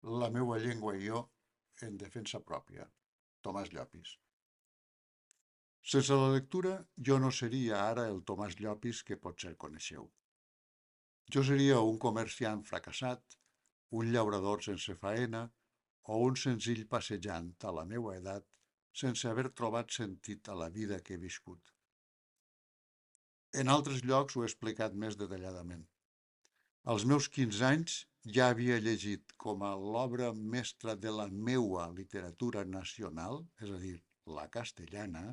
La meua llengua i jo en defensa pròpia. Tomàs Llopis. Sense la lectura, jo no seria ara el Tomàs Llopis que potser coneixeu. Jo seria un comerciant fracassat, un llaurador sense faena o un senzill passejant a la meua edat sense haver trobat sentit a la vida que he viscut. En altres llocs ho he explicat més detalladament. Als meus 15 anys ja havia llegit com a l'obra mestra de la meua literatura nacional, és a dir, la castellana,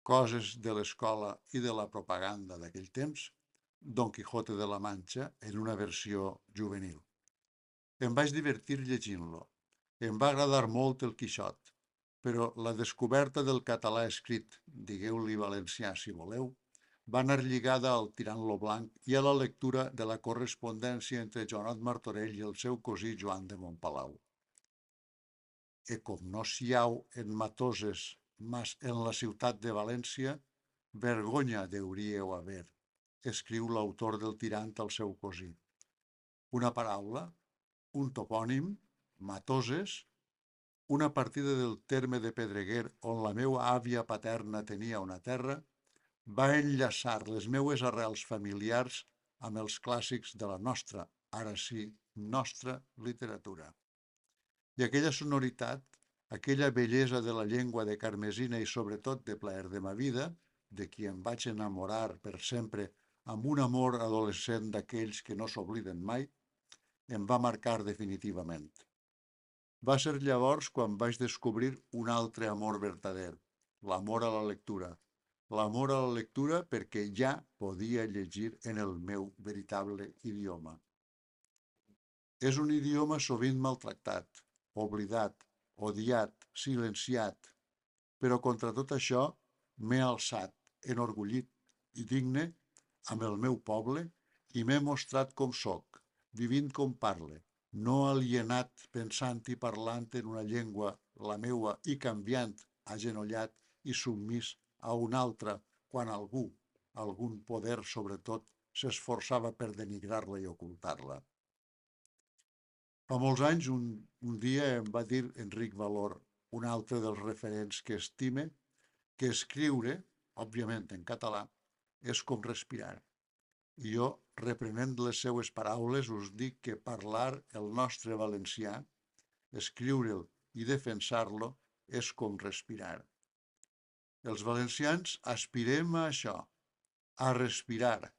coses de l'escola i de la propaganda d'aquell temps, Don Quijote de la Mancha en una versió juvenil. Em vaig divertir llegint-lo. Em va agradar molt el Quixot, però la descoberta del català escrit, digueu-li valencià si voleu, va anar lligada al tirant lo blanc i a la lectura de la correspondència entre Joanot Martorell i el seu cosí Joan de Montpalau. E com no s'hi hau en Matoses, mas en la ciutat de València, vergonya deuríeu haver, escriu l'autor del tirant al seu cosí. Una paraula, un topònim, Matoses, una partida del terme de Pedreguer on la meua àvia paterna tenia una terra, va enllaçar les meues arrels familiars amb els clàssics de la nostra, ara sí, nostra literatura. I aquella sonoritat, aquella bellesa de la llengua de Carmesina i sobretot de Plaer de ma vida, de qui em vaig enamorar per sempre amb un amor adolescent d'aquells que no s'obliden mai, em va marcar definitivament. Va ser llavors quan vaig descobrir un altre amor verdader, l'amor a la lectura. L'amor a la lectura perquè ja podia llegir en el meu veritable idioma. És un idioma sovint maltractat, oblidat, odiat, silenciat, però contra tot això m'he alçat, enorgullit i digne amb el meu poble i m'he mostrat com soc, vivint com parle, no alienat pensant i parlant en una llengua, la meua, i canviant, agenollat i submís a una altra quan algú, algun poder sobretot, s'esforçava per denigrar-la i ocultar-la. Fa molts anys, un dia em va dir Enric Valor, un altre dels referents que estime, que escriure, òbviament en català, és com respirar. I jo, reprenent les seues paraules, us dic que parlar el nostre valencià, escriure'l i defensar-lo, és com respirar. Els valencians aspirem a això, a respirar,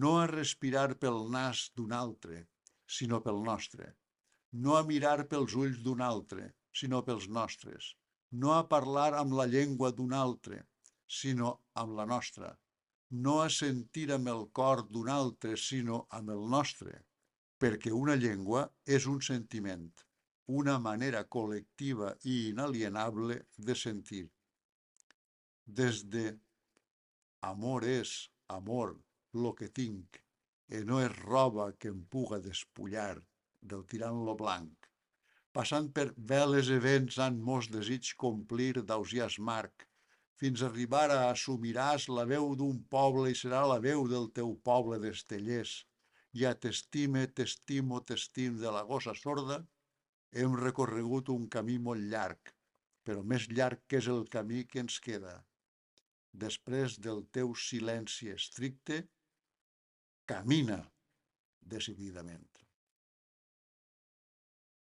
no a respirar pel nas d'un altre, sinó pel nostre, no a mirar pels ulls d'un altre, sinó pels nostres, no a parlar amb la llengua d'un altre, sinó amb la nostra, no a sentir amb el cor d'un altre, sinó amb el nostre, perquè una llengua és un sentiment, una manera col·lectiva i inalienable de sentir. Des de amor és amor lo que tinc, e no és roba que em puga despullar, del tirant lo blanc, passant per veles events han mos desig complir d'ausiàs marc, fins a arribar a assumiràs la veu d'un poble i serà la veu del teu poble d'Estellers, i a t'estime, t'estimo, t'estim de la gossa sorda, hem recorregut un camí molt llarg, però més llarg que és el camí que ens queda. Després del teu silenci estricte, camina decididament.